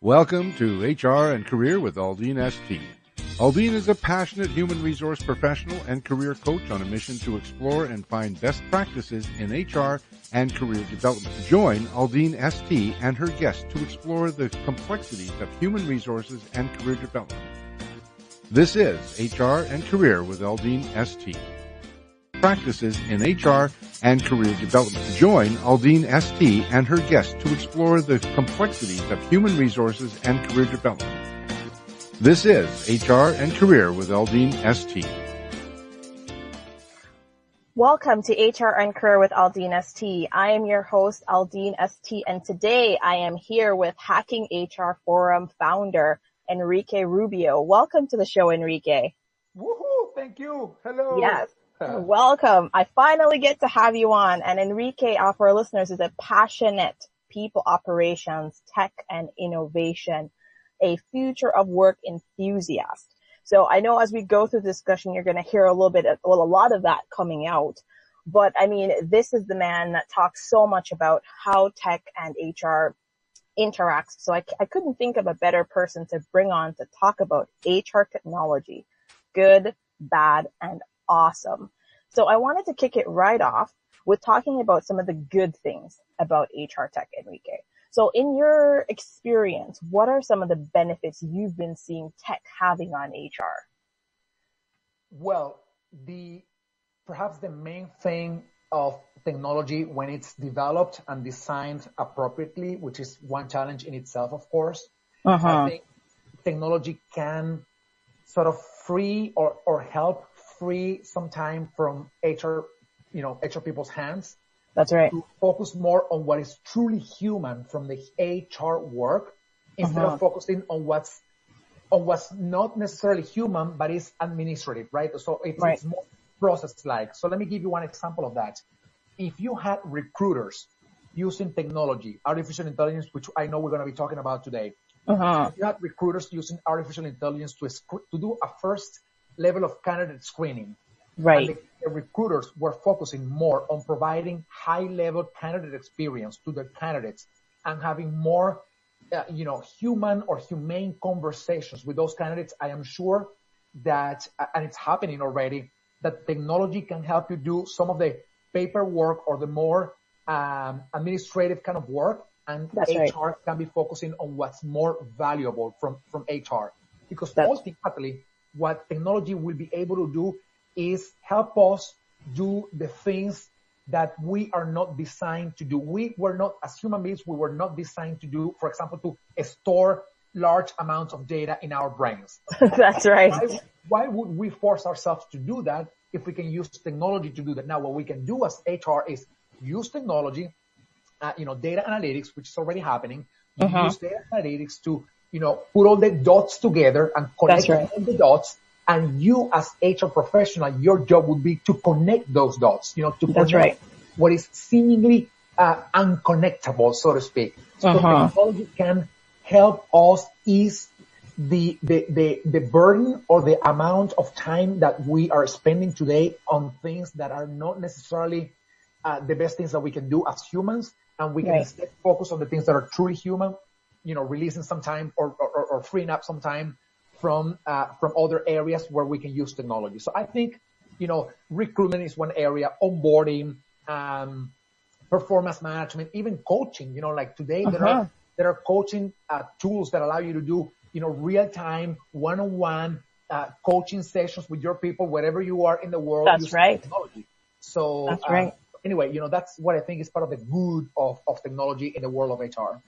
Welcome to HR and Career with AldeenST. Aldeen is a passionate human resource professional and career coach on a mission to explore and find best practices in HR and career development. Join AldeenST and her guests to explore the complexities of human resources and career development. This is HR and Career with AldeenST. Practices in HR and career development. Join AldeenST and her guests to explore the complexities of human resources and career development. This is HR and Career with AldeenST. Welcome to HR and Career with AldeenST. I am your host, AldeenST, and today I am here with Hacking HR Forum founder, Enrique Rubio. Welcome to the show, Enrique. Woohoo! Thank you. Hello. Yes. Welcome. I finally get to have you on. And Enrique, for our listeners, is a passionate people operations, tech, and innovation, a future of work enthusiast. So I know as we go through the discussion, you're going to hear a lot of that coming out. But I mean, this is the man that talks so much about how tech and HR interacts. So I couldn't think of a better person to bring on to talk about HR technology. Good, bad, and awesome. So I wanted to kick it right off with talking about some of the good things about HR tech, Enrique. So in your experience, what are some of the benefits you've been seeing tech having on HR? Well, perhaps the main thing of technology when it's developed and designed appropriately, which is one challenge in itself, of course, I think technology can sort of free or help free some time from HR people's hands. That's right. To focus more on what is truly human from the HR work instead of focusing on what's not necessarily human, but is administrative, right? So it's more process-like. So let me give you one example of that. If you had recruiters using technology, artificial intelligence, which I know we're going to be talking about today, if you had recruiters using artificial intelligence to do a first level of candidate screening. Right. And the recruiters were focusing more on providing high-level candidate experience to their candidates and having more, human or humane conversations with those candidates. I am sure that, and it's happening already, that technology can help you do some of the paperwork or the more administrative kind of work, and That's HR right. can be focusing on what's more valuable from HR. Because ultimately, what technology will be able to do is help us do the things that we are not designed to do. We were not, as human beings, we were not designed to do, for example, to store large amounts of data in our brains. That's right. Why would we force ourselves to do that if we can use technology to do that? Now, what we can do as HR is use technology, data analytics, which is already happening. Use data analytics to put all the dots together and connect all the dots. And you as HR professional, your job would be to connect those dots, to connect what is seemingly unconnectable, so to speak. So technology can help us ease the burden or the amount of time that we are spending today on things that are not necessarily the best things that we can do as humans. And we can instead focus on the things that are truly human, releasing some time or freeing up some time from other areas where we can use technology. So I think, recruitment is one area, onboarding, performance management, even coaching, like today there are coaching tools that allow you to do, real-time, one-on-one coaching sessions with your people, wherever you are in the world. That's right. Technology. So that's right. Anyway, that's what I think is part of the good of technology in the world of HR.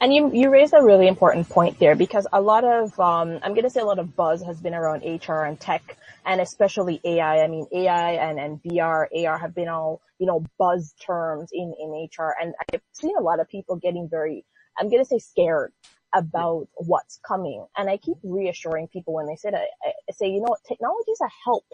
And you raised a really important point there, because a lot of, I'm going to say a lot of buzz has been around HR and tech, and especially AI. I mean, AI and VR, AR have been all, buzz terms in HR. And I've seen a lot of people getting very, I'm going to say scared about what's coming. And I keep reassuring people when they say that, I say, technology is a help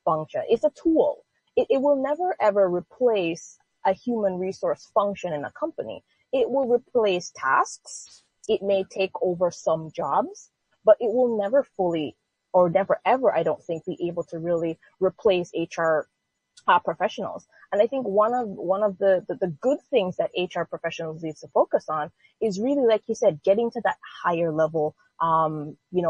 function. It's a tool. It will never ever replace a human resource function in a company. It will replace tasks. It may take over some jobs, but it will never fully or never ever, I don't think, be able to really replace HR professionals. And I think one of the good things that HR professionals need to focus on is really, like you said, getting to that higher level,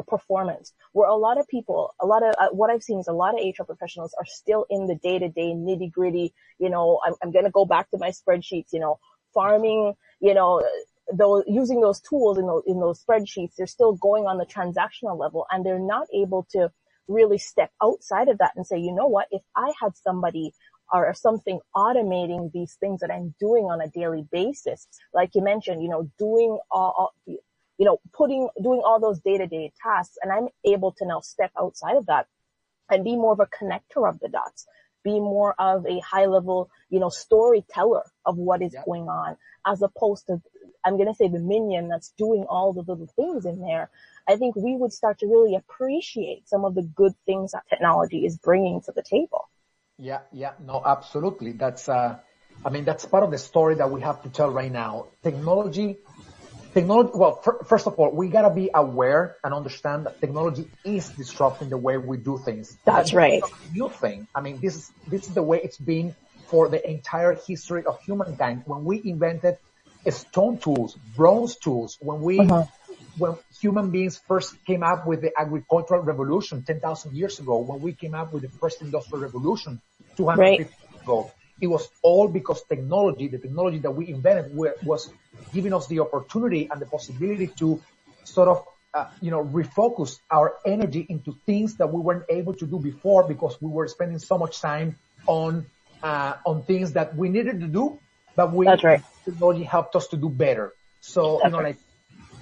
performance, where a lot of people, what I've seen is a lot of HR professionals are still in the day-to-day nitty-gritty, I'm going to go back to my spreadsheets, farming, using those tools in those spreadsheets. They're still going on the transactional level, and they're not able to really step outside of that and say, you know what, if I had somebody or something automating these things that I'm doing on a daily basis, like you mentioned, doing doing all those day-to-day tasks, and I'm able to now step outside of that and be more of a connector of the dots, be more of a high-level, storyteller of what is going on, as opposed to, I'm going to say, the minion that's doing all the little things in there. I think we would start to really appreciate some of the good things that technology is bringing to the table. Yeah, no, absolutely. That's part of the story that we have to tell right now. Technology, well, first of all, we gotta be aware and understand that technology is disrupting the way we do things. That's right. It's not a new thing. This is the way it's been for the entire history of humankind. When we invented stone tools, bronze tools, when human beings first came up with the agricultural revolution 10,000 years ago, when we came up with the first industrial revolution 250 years ago, it was all because the technology that we invented was giving us the opportunity and the possibility to sort of, refocus our energy into things that we weren't able to do before because we were spending so much time on things that we needed to do, but That's right. Technology helped us to do better. So,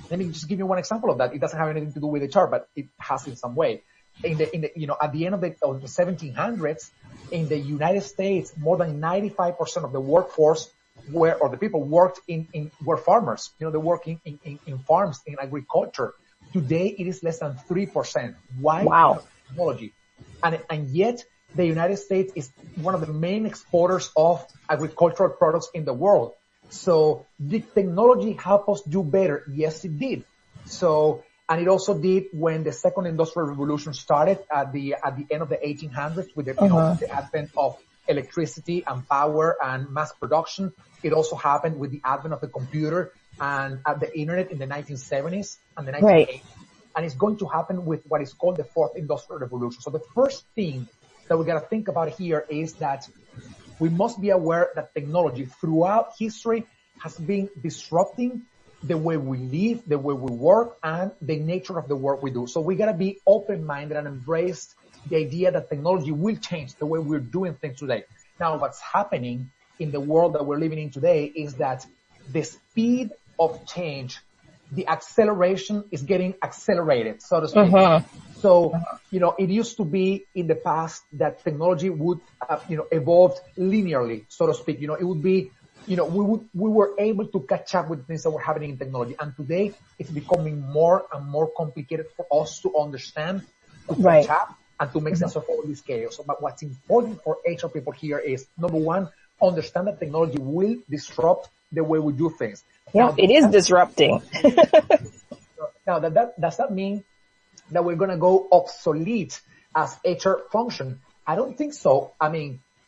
let me just give you one example of that. It doesn't have anything to do with HR, but it has in some way. At the end of the 1700s, in the United States, more than 95% of the workforce were farmers. They work in farms, in agriculture. Today, it is less than 3%. Why? Wow. Technology. And yet, the United States is one of the main exporters of agricultural products in the world. So did technology help us do better? Yes, it did. And it also did when the second industrial revolution started at the end of the 1800s with the advent of electricity and power and mass production. It also happened with the advent of the computer and the internet in the 1970s and the 1980s. Right. And it's going to happen with what is called the fourth industrial revolution. So the first thing that we got to think about here is that we must be aware that technology throughout history has been disrupting the way we live, the way we work, and the nature of the work we do. So we got to be open-minded and embrace the idea that technology will change the way we're doing things today. Now, what's happening in the world that we're living in today is that the speed of change, the acceleration is getting accelerated, so to speak. So, it used to be in the past that technology would, evolve linearly, so to speak. It would be, we were able to catch up with things that were happening in technology. And today it's becoming more and more complicated for us to understand, to catch up, and to make sense of all this chaos. But what's important for HR people here is, number one, understand that technology will disrupt the way we do things. Yeah, it is disrupting. Now, does that mean that we're going to go obsolete as HR function? I don't think so.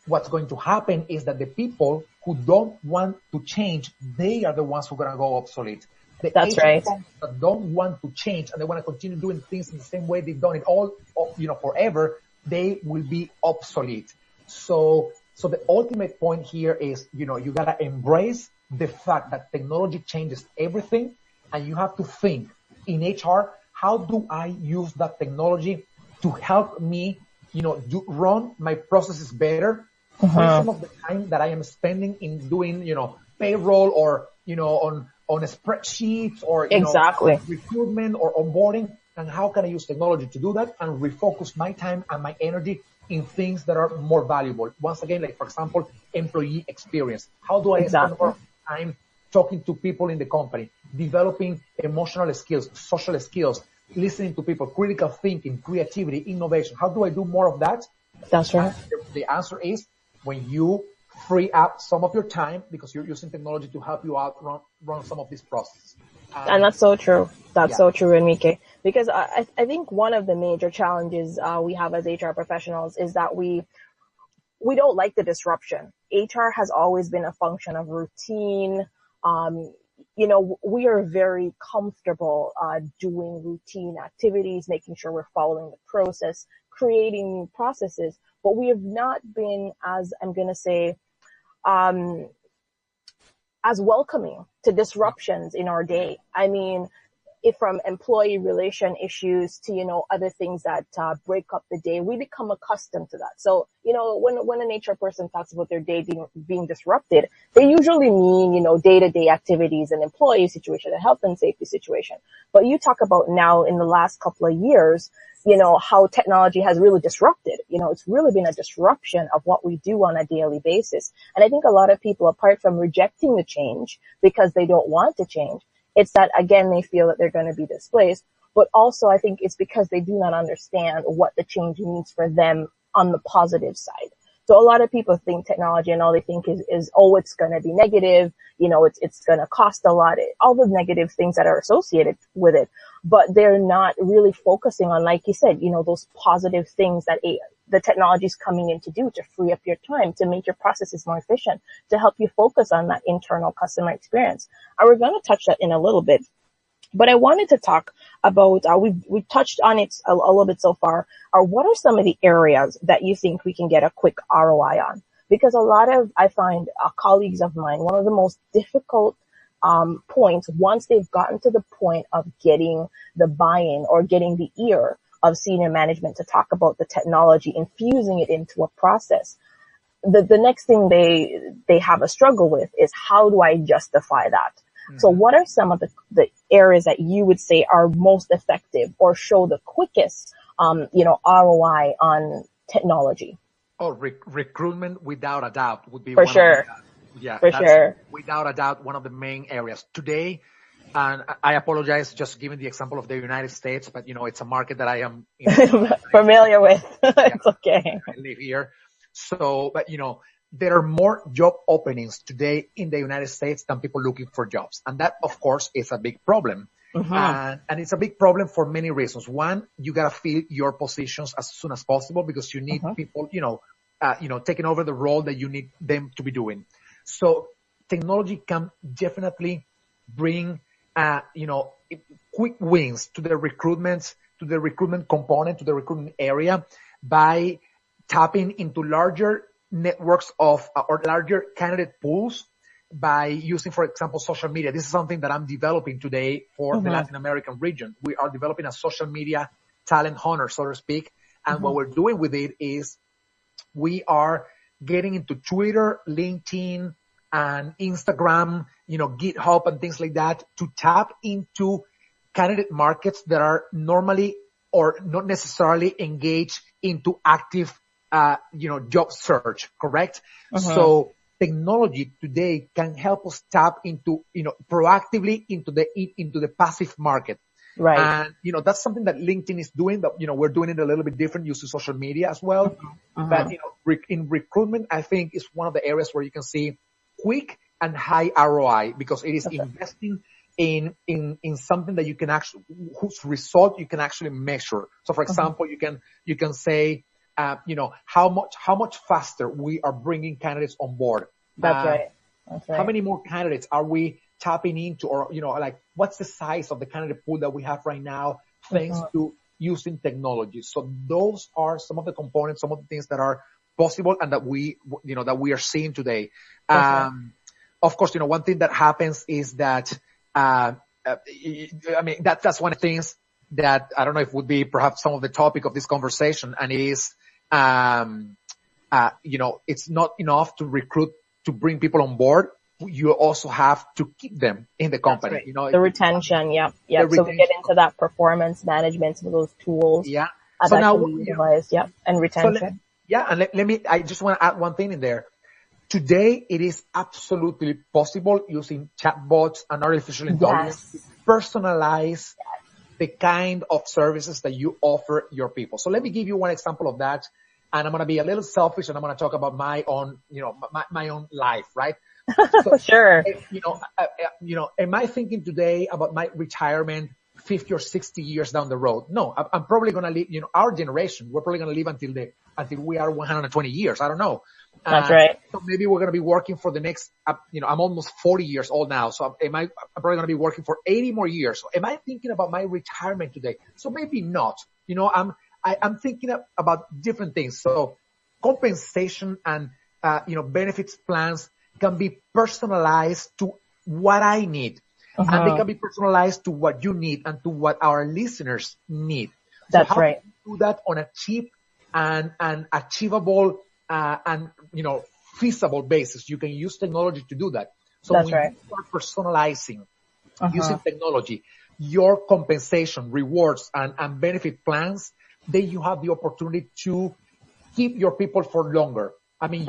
What's going to happen is that the people who don't want to change, they are the ones who are going to go obsolete. That's right. That don't want to change and they want to continue doing things in the same way they've done it all, forever, they will be obsolete. So the ultimate point here is, you got to embrace the fact that technology changes everything, and you have to think in HR, how do I use that technology to help me, run my processes better? Some of the time that I am spending in doing, payroll or, on a spreadsheet or, recruitment or onboarding, and how can I use technology to do that and refocus my time and my energy in things that are more valuable? Once again, like, for example, employee experience. How do I spend more time talking to people in the company, developing emotional skills, social skills, listening to people, critical thinking, creativity, innovation? How do I do more of that? That's right. The answer is when you free up some of your time because you're using technology to help you out run some of these processes. And that's so true. That's so true, Enrique. Because I think one of the major challenges we have as HR professionals is that we we don't like the disruption. HR has always been a function of routine. We are very comfortable doing routine activities, making sure we're following the process, creating new processes, but we have not been, as I'm going to say, as welcoming to disruptions in our day. I mean, if from employee relation issues to, other things that break up the day, we become accustomed to that. So, when an HR person talks about their day being disrupted, they usually mean, day-to-day activities and employee situation, a health and safety situation. But you talk about now in the last couple of years, how technology has really disrupted. It's really been a disruption of what we do on a daily basis. And I think a lot of people, apart from rejecting the change because they don't want to change, it's that, again, they feel that they're going to be displaced, but also I think it's because they do not understand what the change means for them on the positive side. So a lot of people think technology and all they think is it's going to be negative, it's going to cost a lot, all the negative things that are associated with it, but they're not really focusing on, like you said, those positive things that the technology is coming in to do, to free up your time, to make your processes more efficient, to help you focus on that internal customer experience. And we're going to touch that in a little bit. But I wanted to talk about, we've touched on it a little bit so far. What are some of the areas that you think we can get a quick ROI on? Because I find colleagues of mine, one of the most difficult points, once they've gotten to the point of getting the buy-in or getting the ear of senior management to talk about the technology, infusing it into a process, the next thing they have a struggle with is, how do I justify that? Mm-hmm. So what are some of the areas that you would say are most effective or show the quickest, ROI on technology? Oh, recruitment, without a doubt, would be for sure. Without a doubt, one of the main areas today. And I apologize just giving the example of the United States, but it's a market that I am familiar with. It's okay. I live here. So, but there are more job openings today in the United States than people looking for jobs. And that, of course, is a big problem. Mm-hmm. And it's a big problem for many reasons. One, you got to fill your positions as soon as possible because you need people, taking over the role that you need them to be doing. So technology can definitely bring, quick wins to the recruitment component, to the recruitment area by tapping into larger networks of or larger candidate pools by using, for example, social media. This is something that I'm developing today for the Latin American region. We are developing a social media talent hunter, so to speak. And what we're doing with it is we are getting into Twitter, LinkedIn, and Instagram, GitHub and things like that to tap into candidate markets that are normally or not necessarily engaged into active, job search, correct? So technology today can help us tap into, proactively into the passive market. Right. And, that's something that LinkedIn is doing, but, we're doing it a little bit different using social media as well. But, in recruitment, I think is one of the areas where you can see quick and high ROI because it is investing in something that you can actually, whose result you can actually measure. So for example, you can say, how much faster we are bringing candidates on board. That's right. How many more candidates are we tapping into, or, what's the size of the candidate pool that we have right now thanks to using technology? So those are some of the components, some of the things that are possible and that we are seeing today. Of course, one thing that happens is that, that's one of the things that I don't know if would be perhaps some of the topic of this conversation, and it is, it's not enough to recruit, to bring people on board. You also have to keep them in the company. Right. The retention. Yeah. So we get into that performance management, some of those tools. Yeah. So now, and retention. And I just want to add one thing in there. Today, it is absolutely possible using chatbots and artificial intelligence to personalize the kind of services that you offer your people. So let me give you one example of that. And I'm going to be a little selfish and I'm going to talk about my own, my own life, right? So, sure. Am I thinking today about my retirement, 50 or 60 years down the road. No, I'm probably going to live, our generation, we're probably going to live until we are 120 years. I don't know. That's right. So maybe we're going to be working for the next, I'm almost 40 years old now. So I'm probably going to be working for 80 more years. So am I thinking about my retirement today? So maybe not. I'm thinking about different things. So compensation and, benefits plans can be personalized to what I need. And they can be personalized to what you need and to what our listeners need. That's so how right. can you do that on a cheap and achievable, feasible basis? You can use technology to do that. So That's when right. you start personalizing using technology, your compensation, rewards, and benefit plans, then you have the opportunity to keep your people for longer. I mean,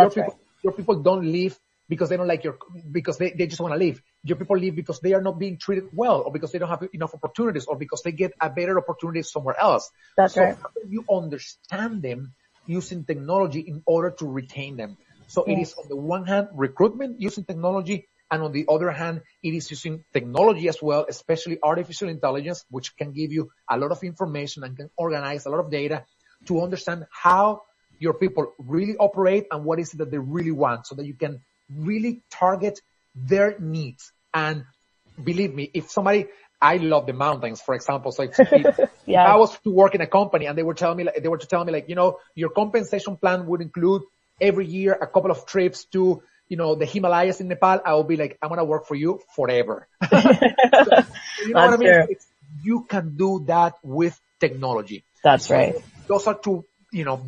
your people don't leave because they don't like because they just want to leave. Your people leave because they are not being treated well, or because they don't have enough opportunities, or because they get a better opportunity somewhere else. That's right. How do you understand them using technology in order to retain them? So it is on the one hand, recruitment using technology, and on the other hand, it is using technology as well, especially artificial intelligence, which can give you a lot of information and can organize a lot of data to understand how your people really operate and what is it that they really want, so that you can really target their needs. And believe me, I love the mountains, for example. So if I was to work in a company and they were to tell me, your compensation plan would include every year a couple of trips to, the Himalayas in Nepal, I will be like, I'm going to work for you forever. So, you know what I mean? You can do that with technology. That's right. Those are two,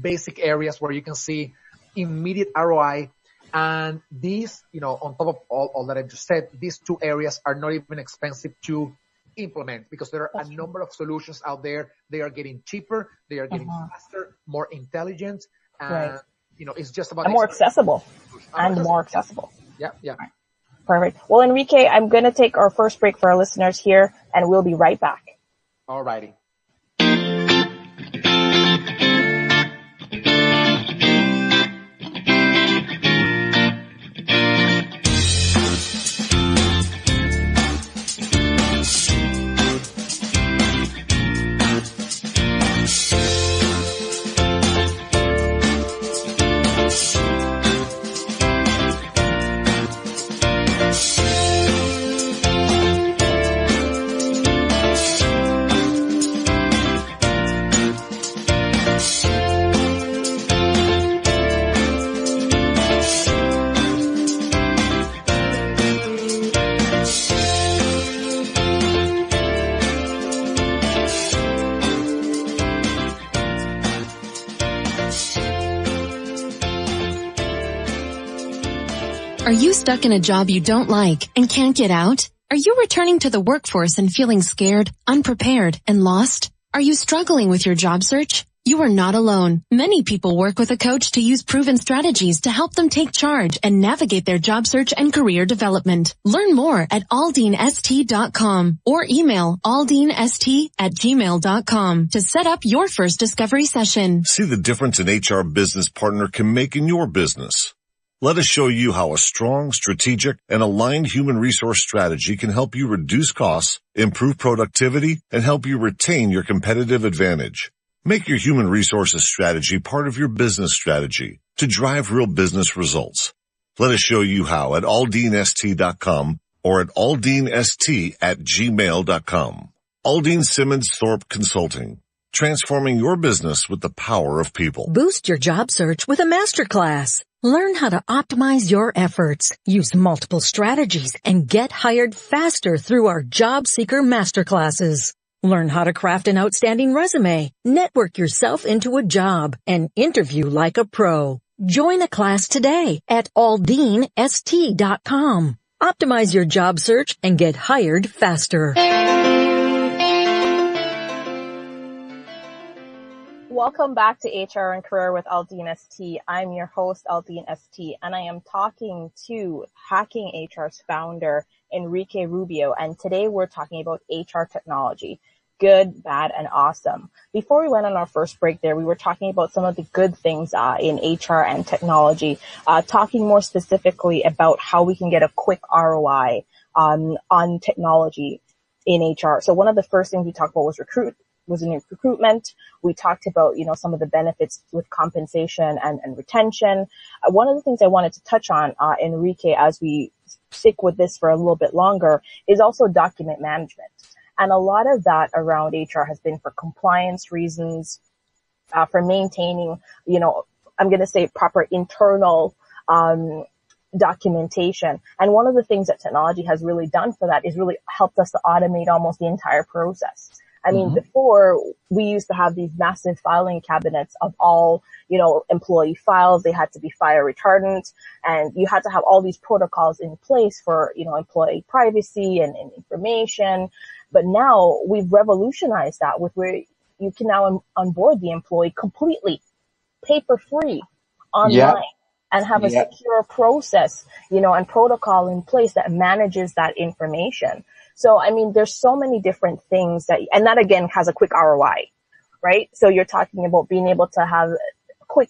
basic areas where you can see immediate ROI. And these, on top of all that I just said, these two areas are not even expensive to implement because there are a number of solutions out there. They are getting cheaper. They are getting faster, more intelligent. And, it's just about more accessible. More accessible. Yeah. Right. Perfect. Well, Enrique, I'm going to take our first break for our listeners here, and we'll be right back. All righty. Are you stuck in a job you don't like and can't get out? Are you returning to the workforce and feeling scared, unprepared, and lost? Are you struggling with your job search? You are not alone. Many people work with a coach to use proven strategies to help them take charge and navigate their job search and career development. Learn more at AldeenST.com or email AldeenST@gmail.com to set up your first discovery session. See the difference an HR business partner can make in your business. Let us show you how a strong, strategic, and aligned human resource strategy can help you reduce costs, improve productivity, and help you retain your competitive advantage. Make your human resources strategy part of your business strategy to drive real business results. Let us show you how at AldeenST.com or at AldeenST@gmail.com. Aldeen Simmonds Thorpe Consulting, transforming your business with the power of people. Boost your job search with a masterclass. Learn how to optimize your efforts, use multiple strategies, and get hired faster through our Job Seeker Masterclasses. Learn how to craft an outstanding resume, network yourself into a job, and interview like a pro. Join a class today at AldeenST.com. Optimize your job search and get hired faster. Welcome back to HR and Career with AldeenST. I'm your host, AldeenST, and I am talking to Hacking HR's founder, Enrique Rubio, and today we're talking about HR technology. Good, bad, and awesome. Before we went on our first break there, we were talking about some of the good things in HR and technology, talking more specifically about how we can get a quick ROI on technology. in HR. So one of the first things we talked about was in recruitment. We talked about, some of the benefits with compensation and retention. One of the things I wanted to touch on, Enrique, as we stick with this for a little bit longer, is also document management. And a lot of that around HR has been for compliance reasons, for maintaining, I'm going to say proper internal, documentation. And one of the things that technology has really done for that is really helped us to automate almost the entire process. I mean, before we used to have these massive filing cabinets of all, employee files. They had to be fire retardant, and you had to have all these protocols in place for, employee privacy and information. But now we've revolutionized that with where you can now onboard the employee completely paper-free online and have a secure process, and protocol in place that manages that information. So, I mean, there's so many different things and that again has a quick ROI, right? So you're talking about being able to have quick,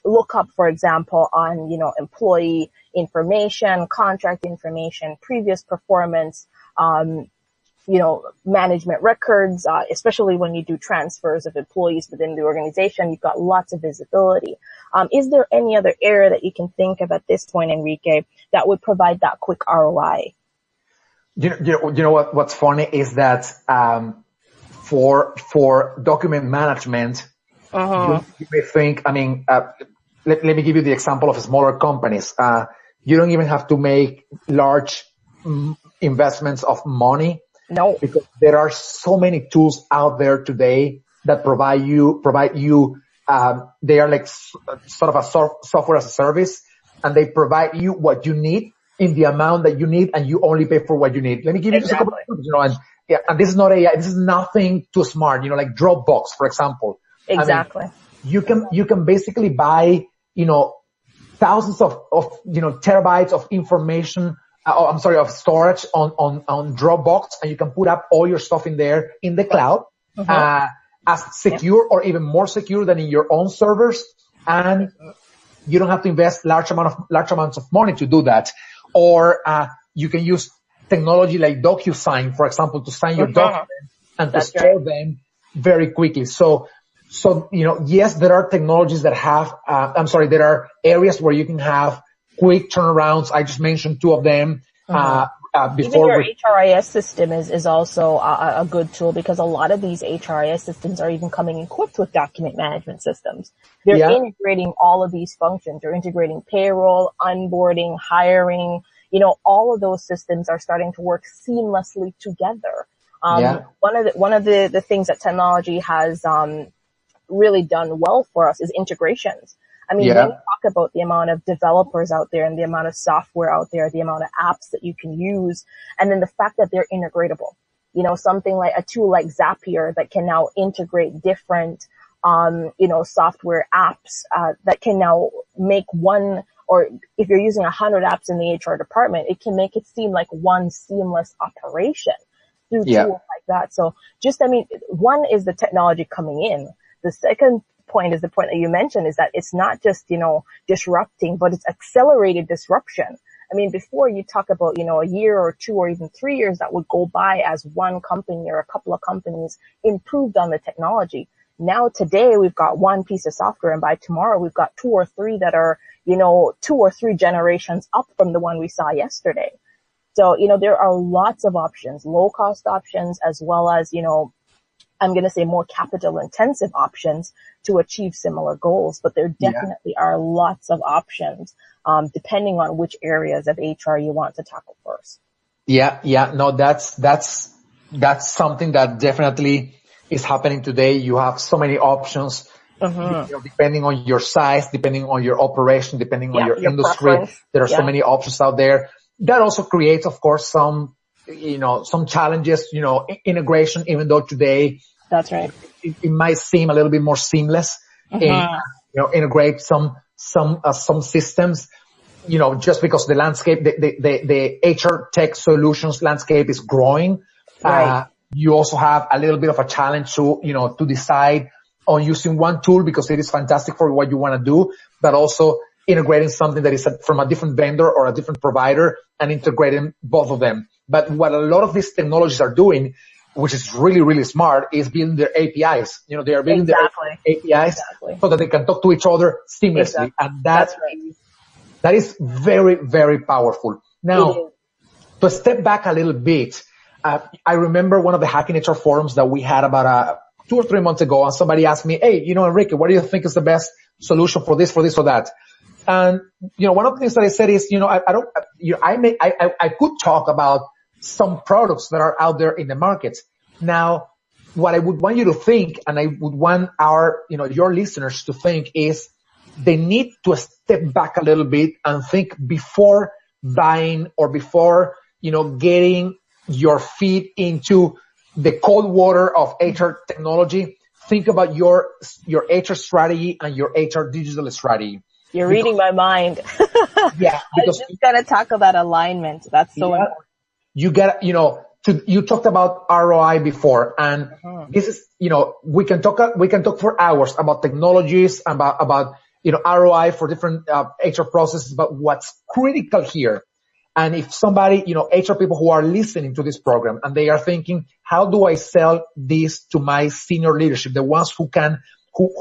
lookup, for example, on, employee information, contract information, previous performance, management records, especially when you do transfers of employees within the organization, you've got lots of visibility. Is there any other area that you can think of at this point, Enrique, that would provide that quick ROI? You know what's funny is that, for document management, you may think, let me give you the example of smaller companies. You don't even have to make large investments of money. No. Because there are so many tools out there today that provide you, they are like sort of a software as a service, and they provide you what you need in the amount that you need, and you only pay for what you need. Let me give you just a couple of examples, and this is not AI, this is nothing too smart, like Dropbox, for example. Exactly. You can basically buy, thousands of terabytes of information, of storage on Dropbox, and you can put up all your stuff in there in the cloud, as secure or even more secure than in your own servers. And you don't have to invest large amounts of money to do that. Or, you can use technology like DocuSign, for example, to sign your documents and to store them very quickly. So, yes, there are technologies that have, there are areas where you can have quick turnarounds. I just mentioned two of them. Even your HRIS system is also a good tool, because a lot of these HRIS systems are even coming equipped with document management systems. They're integrating all of these functions. They're integrating payroll, onboarding, hiring. All of those systems are starting to work seamlessly together. One of the things that technology has really done well for us is integrations. I mean, when you talk about the amount of developers out there and the amount of software out there, the amount of apps that you can use, and then the fact that they're integratable, something like a tool like Zapier that can now integrate different, software apps, that can now make one, or if you're using 100 apps in the HR department, it can make it seem like one seamless operation through tools like that. So one is the technology coming in. The second point is the point that you mentioned, is that it's not just, disrupting, but it's accelerated disruption. I mean, before you talk about, a year or 2 or even 3 years that would go by as one company or a couple of companies improved on the technology. Now today we've got one piece of software, and by tomorrow we've got 2 or 3 that are, 2 or 3 generations up from the one we saw yesterday. So, there are lots of options, low cost options, as well as, I'm going to say more capital intensive options to achieve similar goals, but there definitely are lots of options, depending on which areas of HR you want to tackle first. No, that's something that definitely is happening today. You have so many options, depending on your size, depending on your operation, depending on your industry. Preference. There are so many options out there. That also creates, of course, some challenges, integration, even though today, that's right, it might seem a little bit more seamless, integrate some systems, just because the landscape, the HR tech solutions landscape is growing. Right. You also have a little bit of a challenge to decide on using one tool because it is fantastic for what you want to do, but also integrating something that is from a different vendor or a different provider and integrating both of them. But what a lot of these technologies are doing, which is really, really smart, is building their APIs. You know, they are building their APIs so that they can talk to each other seamlessly. And that is very, very powerful. Now, to step back a little bit, I remember one of the Hacking HR forums that we had about 2 or 3 months ago, and somebody asked me, hey, Enrique, what do you think is the best solution for this, or that? And, one of the things that I said is, I could talk about some products that are out there in the market. Now, what I would want you to think, and I would want your listeners to think, is they need to step back a little bit and think before buying or before, getting your feet into the cold water of HR technology. Think about your HR strategy and your HR digital strategy. You're reading my mind. Yeah. Because I just gotta tackle that alignment. That's so important. You get, you talked about ROI before, and this is, we can talk for hours about technologies, about ROI for different HR processes, but what's critical here. And if somebody, HR people who are listening to this program and they are thinking, how do I sell this to my senior leadership, the ones who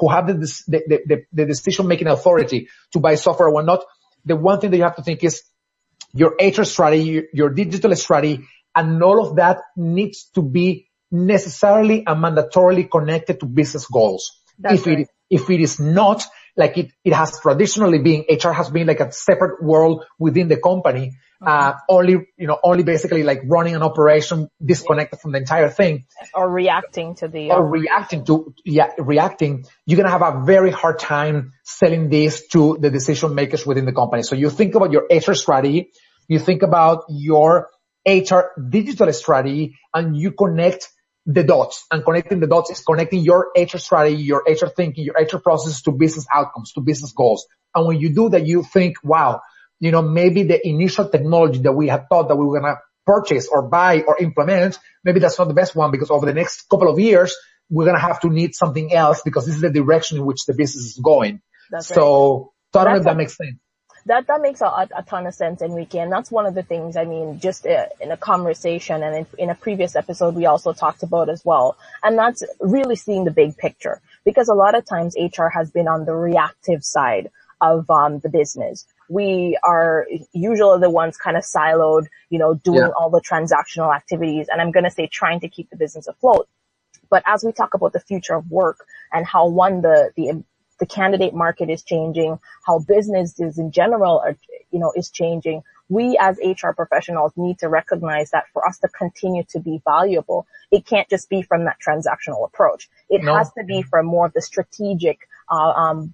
have the decision-making authority to buy software or whatnot, the one thing that you have to think is your HR strategy, your digital strategy, and all of that needs to be necessarily and mandatorily connected to business goals. If it is not, like it has traditionally been, HR has been like a separate world within the company, only basically like running an operation disconnected from the entire thing. Or reacting, you're going to have a very hard time selling this to the decision makers within the company. So you think about your HR strategy, you think about your HR digital strategy, and you connect the dots. And connecting the dots is connecting your HR strategy, your HR thinking, your HR processes to business outcomes, to business goals. And when you do that, you think, wow, maybe the initial technology that we had thought that we were going to purchase or buy or implement, maybe that's not the best one, because over the next couple of years, we're going to have to need something else because this is the direction in which the business is going. That's right. So I don't know if that makes sense. That makes a ton of sense, Enrique. And that's one of the things, just in a conversation and in a previous episode, we also talked about as well. And that's really seeing the big picture, because a lot of times HR has been on the reactive side of the business. We are usually the ones kind of siloed, doing all the transactional activities. And I'm going to say trying to keep the business afloat. But as we talk about the future of work and how the candidate market is changing, how businesses in general are, is changing, we as HR professionals need to recognize that for us to continue to be valuable, it can't just be from that transactional approach. It has to be from more of the strategic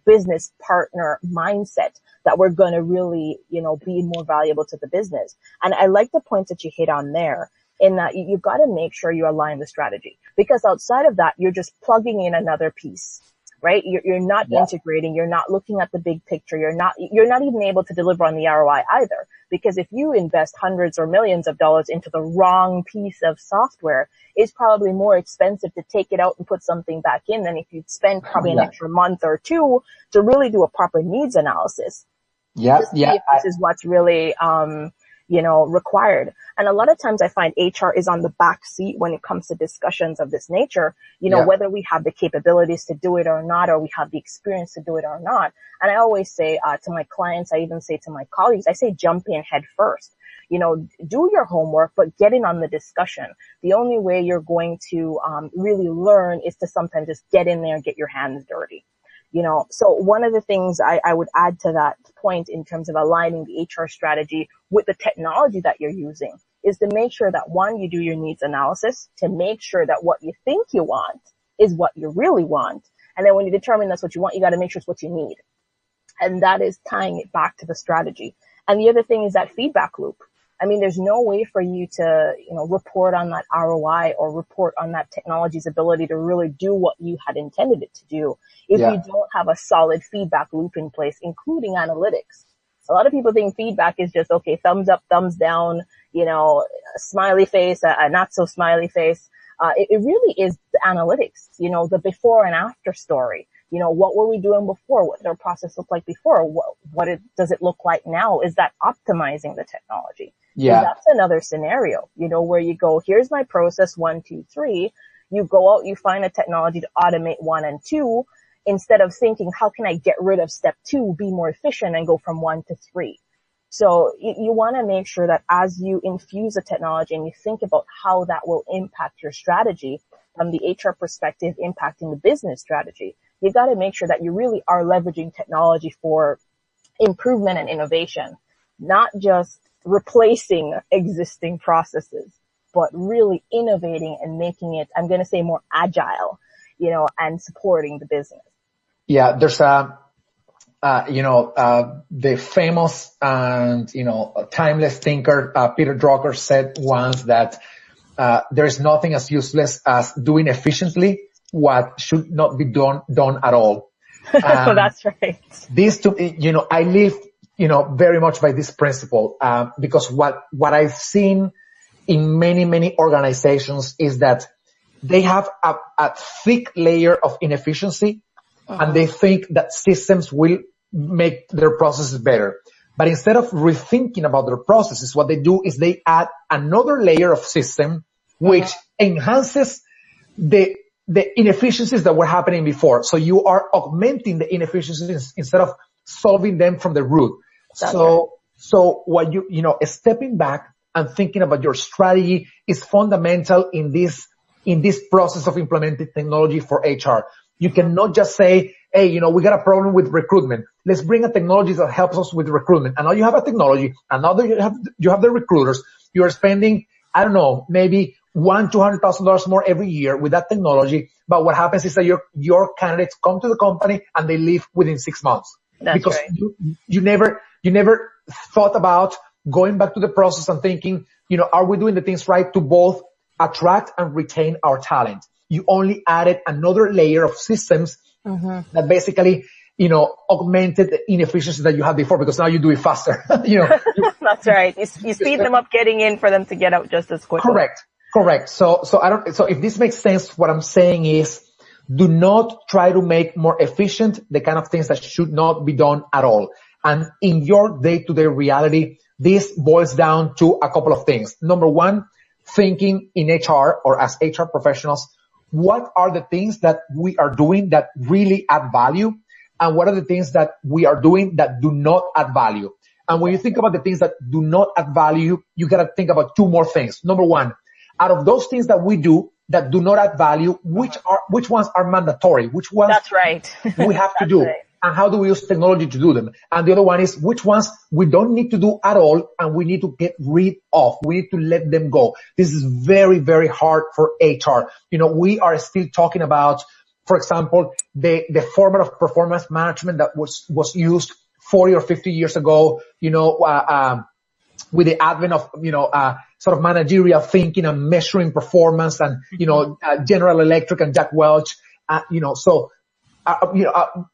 business partner mindset that we're going to really, be more valuable to the business. And I like the points that you hit on there, in that you've got to make sure you align the strategy, because outside of that, you're just plugging in another piece. Right? You're not integrating. You're not looking at the big picture. You're not even able to deliver on the ROI either. Because if you invest hundreds or millions of dollars into the wrong piece of software, it's probably more expensive to take it out and put something back in than if you'd spend probably an extra month or two to really do a proper needs analysis. If this is what's really, required. And a lot of times I find HR is on the back seat when it comes to discussions of this nature, whether we have the capabilities to do it or not, or we have the experience to do it or not. And I always say to my clients, I even say to my colleagues, I say jump in head first. Do your homework, but get in on the discussion. The only way you're going to really learn is to sometimes just get in there and get your hands dirty. So one of the things I would add to that point in terms of aligning the HR strategy with the technology that you're using is to make sure that, one, you do your needs analysis to make sure that what you think you want is what you really want. And then when you determine that's what you want, you got to make sure it's what you need. And that is tying it back to the strategy. And the other thing is that feedback loop. There's no way for you to, report on that ROI or report on that technology's ability to really do what you had intended it to do if you don't have a solid feedback loop in place, including analytics. A lot of people think feedback is just, okay, thumbs up, thumbs down, a smiley face, a not so smiley face. It really is the analytics, the before and after story. What were we doing before? What did our process look like before? What does it look like now? Is that optimizing the technology? Yeah. So that's another scenario, where you go, here's my process 1, 2, 3. You go out, you find a technology to automate 1 and 2 instead of thinking, how can I get rid of step 2, be more efficient and go from 1 to 3? So you want to make sure that as you infuse a technology and you think about how that will impact your strategy from the HR perspective, impacting the business strategy, you got to make sure that you really are leveraging technology for improvement and innovation, not just replacing existing processes, but really innovating and making it, I'm going to say, more agile, and supporting the business. Yeah, there's the famous and, timeless thinker, Peter Drucker, said once that there is nothing as useless as doing efficiently what should not be done at all. That's right. I live, very much by this principle, because what I've seen in many organizations is that they have a thick layer of inefficiency, and they think that systems will make their processes better. But instead of rethinking about their processes, what they do is they add another layer of system which enhances the inefficiencies that were happening before. So you are augmenting the inefficiencies instead of solving them from the root. So what stepping back and thinking about your strategy is fundamental in this process of implementing technology for HR. You cannot just say, hey, we got a problem with recruitment. Let's bring a technology that helps us with recruitment. And now you have a technology, and now that you have the recruiters, you are spending, I don't know, maybe $100,000-$200,000 more every year with that technology. But what happens is that your candidates come to the company and they leave within 6 months. That's because right. you never thought about going back to the process and thinking, are we doing the things right to both attract and retain our talent? You only added another layer of systems that basically, augmented the inefficiencies that you had before, because now you do it faster. That's right. You speed them up getting in for them to get out just as quickly. Correct. So if this makes sense, what I'm saying is, do not try to make more efficient the kind of things that should not be done at all. And in your day-to-day reality, this boils down to a couple of things. Number one, thinking in HR or as HR professionals, what are the things that we are doing that really add value? And what are the things that we are doing that do not add value? And when you think about the things that do not add value, you got to think about two more things. Number one, out of those things that we do that do not add value, which ones are mandatory? Which ones That's right. we have to do? Right. And how do we use technology to do them? And the other one is which ones we don't need to do at all and we need to get rid of. We need to let them go. This is very, very hard for HR. We are still talking about, for example, the format of performance management that was used 40 or 50 years ago, with the advent of, sort of managerial thinking and measuring performance and, General Electric and Jack Welch,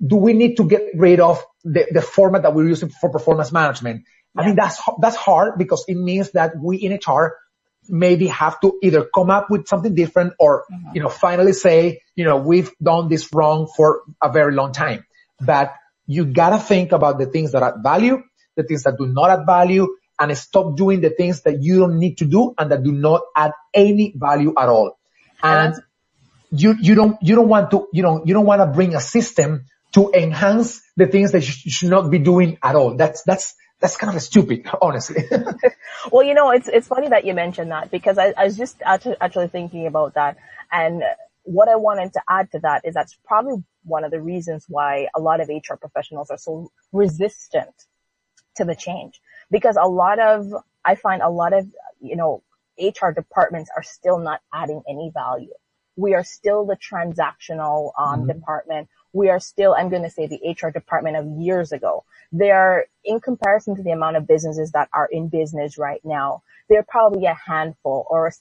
do we need to get rid of the format that we're using for performance management? Yeah. I mean, that's hard because it means that we in HR maybe have to either come up with something different or, finally say, we've done this wrong for a very long time. But you gotta think about the things that add value, the things that do not add value, and stop doing the things that you don't need to do and that do not add any value at all. And you don't want to bring a system to enhance the things that you should not be doing at all. That's kind of stupid, honestly. Well, it's funny that you mentioned that because I was just actually thinking about that. And what I wanted to add to that is that's probably one of the reasons why a lot of HR professionals are so resistant to the change. Because I find a lot of, HR departments are still not adding any value. We are still the transactional department. We are still, I'm going to say, the HR department of years ago. They're, in comparison to the amount of businesses that are in business right now, they're probably a handful or,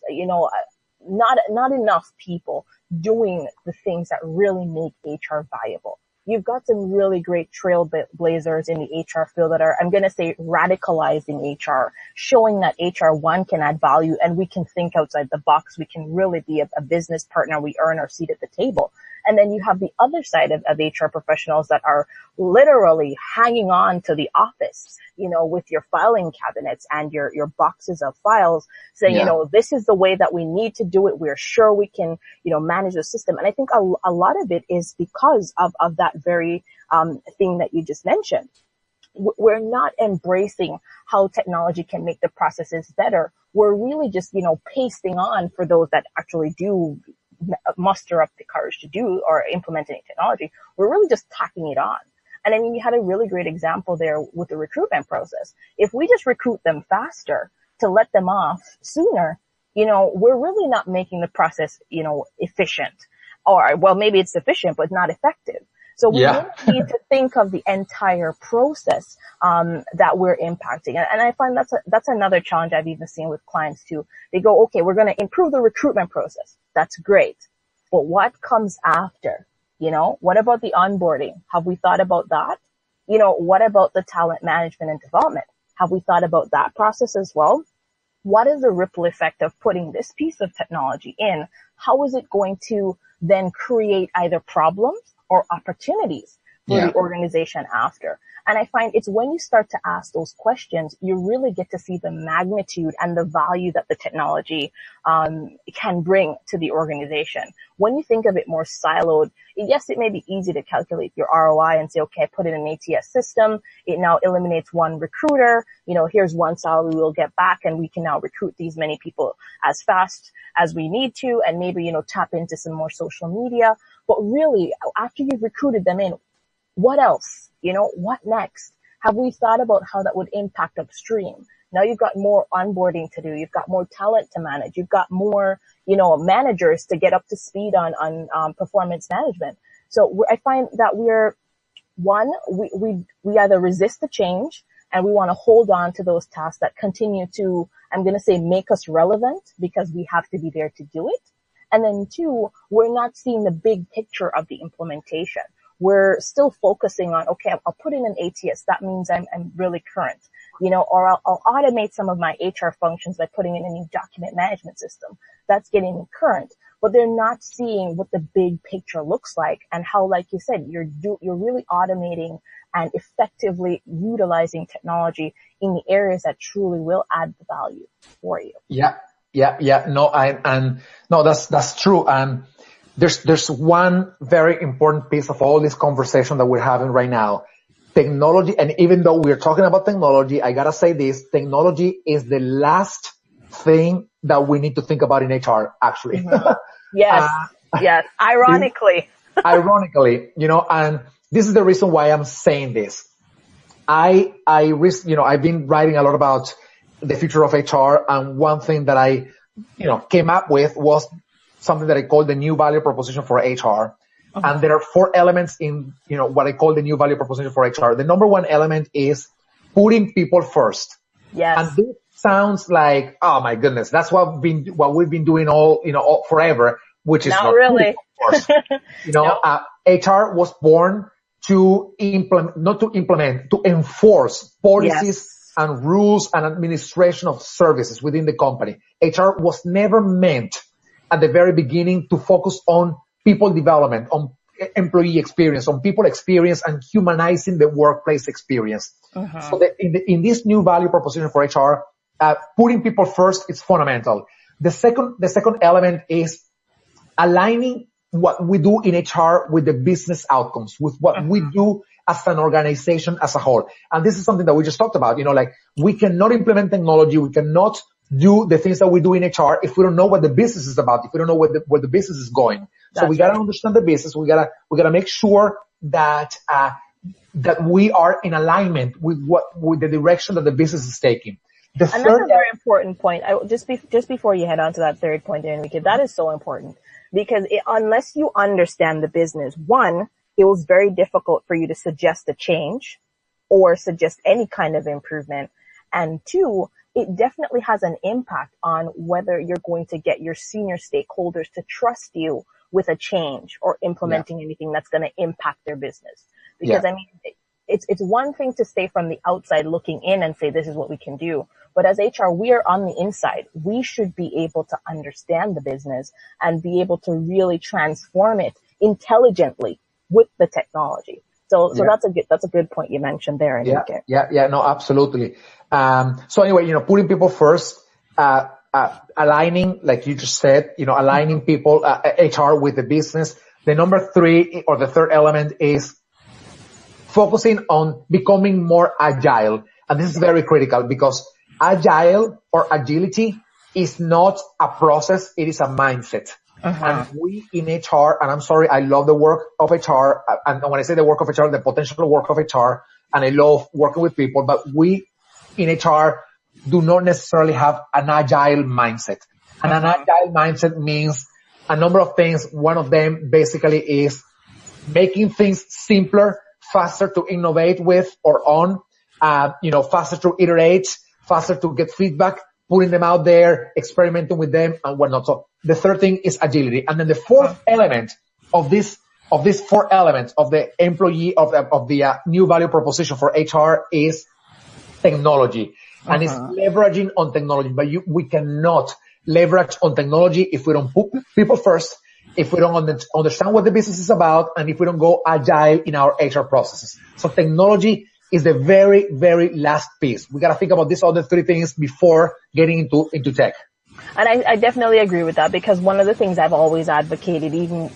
not enough people doing the things that really make HR viable. You've got some really great trailblazers in the HR field that are, I'm going to say, radicalizing HR, showing that HR, one, can add value and we can think outside the box. We can really be a business partner. We earn our seat at the table. And then you have the other side of HR professionals that are literally hanging on to the office, with your filing cabinets and your boxes of files saying, this is the way that we need to do it. We're sure we can, manage the system. And I think a lot of it is because of that very, thing that you just mentioned. We're not embracing how technology can make the processes better. We're really just, pasting on for those that actually do muster up the courage to do or implement any technology. We're really just tacking it on. And I mean, you had a really great example there with the recruitment process. If we just recruit them faster to let them off sooner, we're really not making the process, efficient. Or, well, maybe it's efficient, but not effective. So we really need to think of the entire process that we're impacting. And I find that's another challenge I've even seen with clients too. They go, okay, we're going to improve the recruitment process. That's great. But what comes after? What about the onboarding? Have we thought about that? What about the talent management and development? Have we thought about that process as well? What is the ripple effect of putting this piece of technology in? How is it going to then create either problems or opportunities for the organization after? And I find it's when you start to ask those questions, you really get to see the magnitude and the value that the technology can bring to the organization. When you think of it more siloed, yes, it may be easy to calculate your ROI and say, okay, I put in an ATS system. It now eliminates one recruiter. Here's one salary we'll get back, and we can now recruit these many people as fast as we need to, and maybe, tap into some more social media. But really, after you've recruited them in, what else? What next? Have we thought about how that would impact upstream? Now you've got more onboarding to do. You've got more talent to manage. You've got more, managers to get up to speed on performance management. So I find that we either resist the change and we want to hold on to those tasks that continue to, I'm going to say, make us relevant because we have to be there to do it. And then two, we're not seeing the big picture of the implementation. We're still focusing on, okay, I'll put in an ATS. That means I'm really current, or I'll automate some of my HR functions by putting in a new document management system. That's getting me current. But they're not seeing what the big picture looks like and how, like you said, you're really automating and effectively utilizing technology in the areas that truly will add the value for you. Yeah. No, that's true. And there's one very important piece of all this conversation that we're having right now. Technology, and even though we're talking about technology, I gotta say this, technology is the last thing that we need to think about in HR, actually. Mm-hmm. Yes. Ironically, and this is the reason why I'm saying this. I've been writing a lot about the future of HR, and one thing that I, came up with was something that I call the new value proposition for HR. Uh-huh. And there are 4 elements in, what I call the new value proposition for HR. The number 1 element is putting people first. Yes. And this sounds like, oh my goodness, that's what we've been doing all forever, which is not really. Of course. HR was born to to enforce policies and rules and administration of services within the company. HR was never meant at the very beginning to focus on people development, on employee experience, on people experience, and humanizing the workplace experience. Uh-huh. So in this new value proposition for HR, putting people first is fundamental. The second element is aligning what we do in HR with the business outcomes, with what we do as an organization as a whole. And this is something that we just talked about. We cannot implement technology. We cannot do the things that we do in HR if we don't know what the business is about, if we don't know where the business is going. So we gotta understand the business. We gotta make sure that we are in alignment with the direction that the business is taking. That's a very important point. Just before you head on to that third point, Enrique, that is so important because unless you understand the business, one, it was very difficult for you to suggest a change or suggest any kind of improvement. And two, it definitely has an impact on whether you're going to get your senior stakeholders to trust you with a change or implementing anything that's going to impact their business. Because it's one thing to stay from the outside looking in and say, this is what we can do. But as HR, we are on the inside. We should be able to understand the business and be able to really transform it intelligently with the technology. So that's a good point you mentioned there, Enrique. Yeah, no, absolutely. So anyway, putting people first, aligning, like you just said, aligning people, HR with the business. The number 3 or the third element is focusing on becoming more agile. And this is very critical because agile or agility is not a process. It is a mindset. And we in HR, and I'm sorry, I love the work of HR. And when I say the work of HR, the potential work of HR, and I love working with people, but we in HR do not necessarily have an agile mindset. And an agile mindset means a number of things. One of them basically is making things simpler, faster to innovate with or on, faster to iterate, faster to get feedback, putting them out there, experimenting with them and whatnot. So the third thing is agility. And then the fourth element of these 4 elements of the employee of the new value proposition for HR is technology. And it's leveraging on technology. But we cannot leverage on technology if we don't put people first, if we don't understand what the business is about, and if we don't go agile in our HR processes. So technology is the very, very last piece. We got to think about these other 3 things before getting into tech. And I definitely agree with that, because one of the things I've always advocated, even,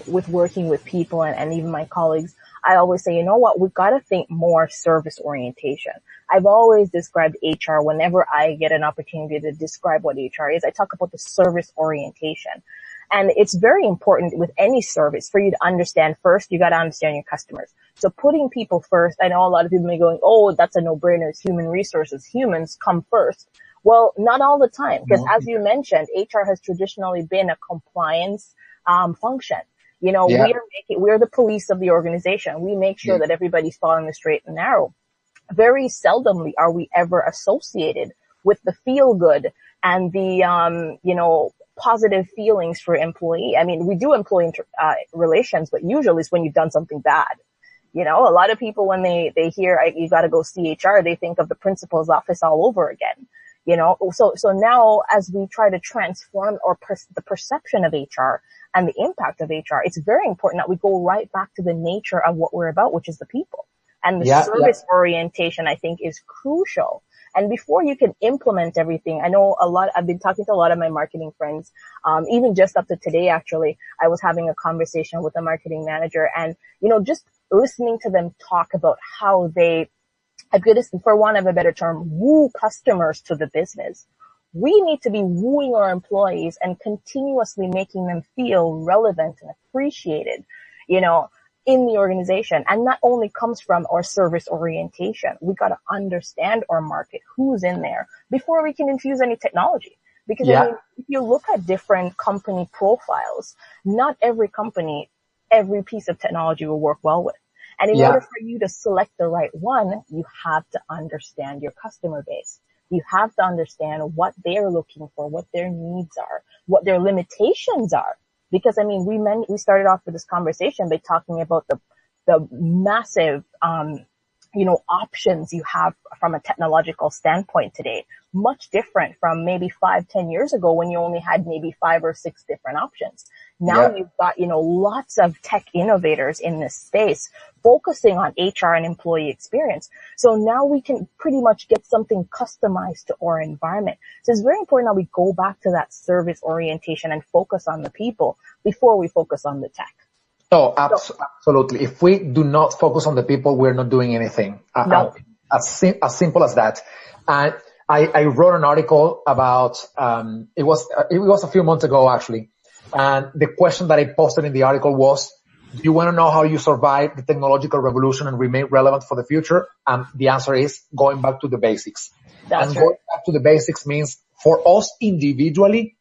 with working with people and even my colleagues, I always say, we've got to think more service orientation. I've always described HR whenever I get an opportunity to describe what HR is. I talk about the service orientation. And it's very important with any service for you to understand first, you got to understand your customers. So putting people first, I know a lot of people may be going, oh, that's a no-brainer. It's human resources. Humans come first. Well, not all the time, because as you mentioned, HR has traditionally been a compliance function. We're the police of the organization. We make sure that everybody's following the straight and narrow. Very seldomly are we ever associated with the feel good and the, positive feelings for employee. I mean, we do employee relations, but usually it's when you've done something bad. A lot of people, when they hear you got to go see HR, they think of the principal's office all over again. So now as we try to transform the perception of HR and the impact of HR, it's very important that we go right back to the nature of what we're about, which is the people. And the service orientation, I think, is crucial. And before you can implement everything, I know I've been talking to a lot of my marketing friends, even just up to today, actually, I was having a conversation with a marketing manager and, just listening to them talk about how they, for want of a better term, woo customers to the business. We need to be wooing our employees and continuously making them feel relevant and appreciated, in the organization. And that only comes from our service orientation. We got to understand our market, who's in there, before we can infuse any technology. Because if you look at different company profiles, not every company, every piece of technology will work well with. And in order for you to select the right one, you have to understand your customer base. You have to understand what they're looking for, what their needs are, what their limitations are. Because, we started off with this conversation by talking about the massive, options you have from a technological standpoint today. Much different from maybe 5-10 years ago when you only had maybe 5 or 6 different options. Now you've got, lots of tech innovators in this space focusing on HR and employee experience. So now we can pretty much get something customized to our environment. So it's very important that we go back to that service orientation and focus on the people before we focus on the tech. Oh, absolutely. If we do not focus on the people, we're not doing anything. No. As simple as that. And I wrote an article about, it was a few months ago, actually. And the question that I posted in the article was, do you want to know how you survive the technological revolution and remain relevant for the future? And the answer is going back to the basics. Going back to the basics means for us individually,